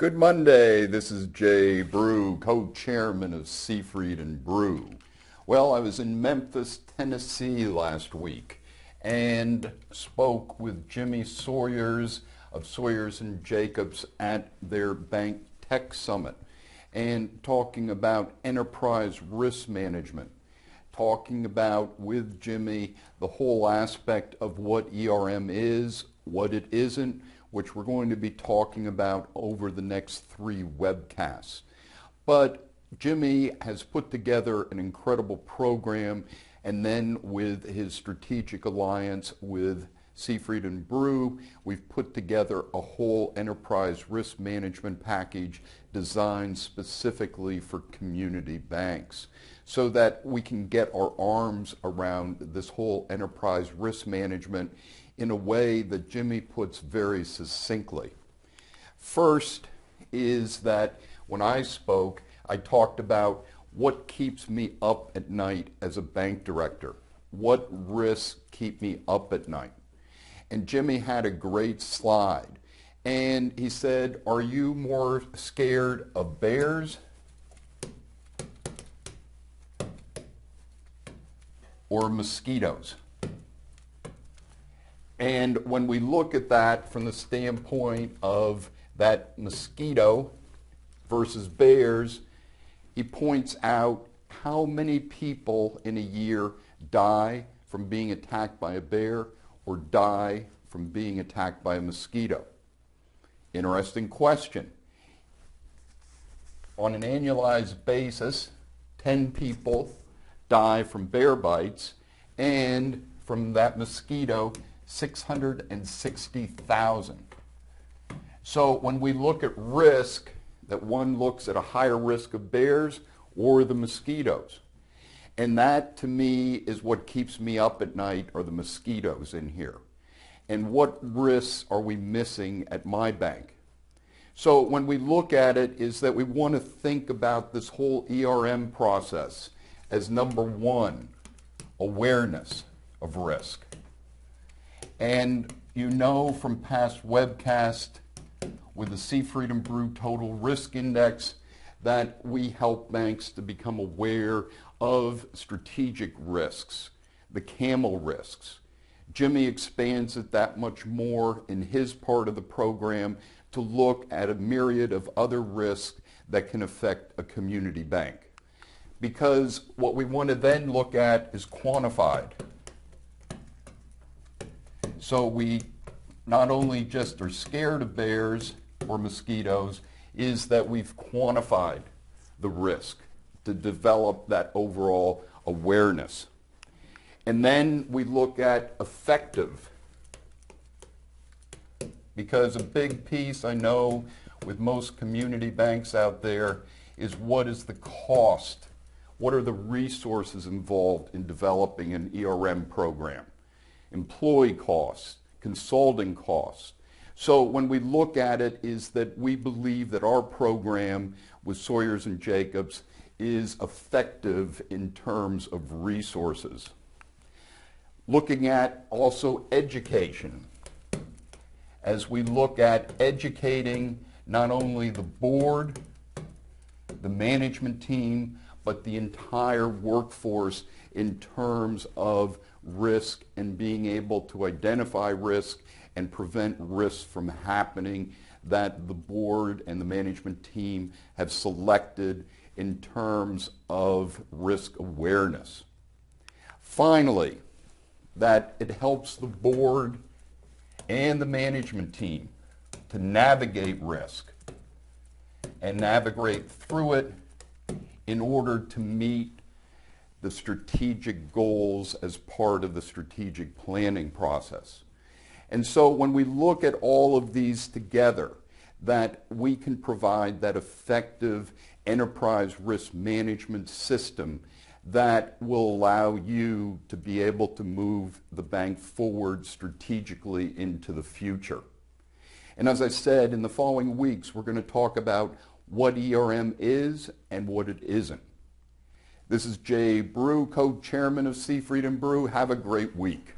Good Monday. This is Jay Brew, co-chairman of Seafried and Brew. Well, I was in Memphis, Tennessee last week and spoke with Jimmy Sawyers of Sawyers and Jacobs at their Bank Tech Summit and talking about enterprise risk management, talking about with Jimmy the whole aspect of what ERM is, what it isn't, which we're going to be talking about over the next 3 webcasts. But Jimmy has put together an incredible program, and then with his strategic alliance with Seafried and Brew, we've put together a whole enterprise risk management package designed specifically for community banks so that we can get our arms around this whole enterprise risk management in a way that Jimmy puts very succinctly. First is that when I spoke, I talked about what keeps me up at night as a bank director. What risks keep me up at night? And Jimmy had a great slide. And he said, are you more scared of bears or mosquitoes? And when we look at that from the standpoint of that mosquito versus bears, he points out how many people in a year die from being attacked by a bear or die from being attacked by a mosquito. Interesting question. On an annualized basis, 10 people die from bear bites, and from that mosquito, 660,000. So when we look at risk, that one looks at a higher risk of bears or the mosquitoes. And that to me is what keeps me up at night, are the mosquitoes in here. And what risks are we missing at my bank? So when we look at it is that we want to think about this whole ERM process as number one, awareness of risk. And you know from past webcasts with the Seafried and Brew Total Risk Index that we help banks to become aware of strategic risks, the CAMEL risks. Jimmy expands it that much more in his part of the program to look at a myriad of other risks that can affect a community bank. Because what we want to then look at is quantified. So we not only just are scared of bears or mosquitoes, is that we've quantified the risk to develop that overall awareness. And then we look at effective. Because a big piece I know with most community banks out there is what is the cost? What are the resources involved in developing an ERM program? Employee costs, consulting costs. So when we look at it is that we believe that our program with Sawyers and Jacobs is effective in terms of resources. Looking at also education. As we look at educating not only the board, the management team, but the entire workforce in terms of risk and being able to identify risk and prevent risks from happening that the board and the management team have selected in terms of risk awareness. Finally, that it helps the board and the management team to navigate risk and navigate through it in order to meet the strategic goals as part of the strategic planning process. And so when we look at all of these together, that we can provide that effective enterprise risk management system that will allow you to be able to move the bank forward strategically into the future. And as I said, in the following weeks, we're going to talk about what ERM is and what it isn't. This is Jay Brew, co-chairman of Seafried and Brew. Have a great week.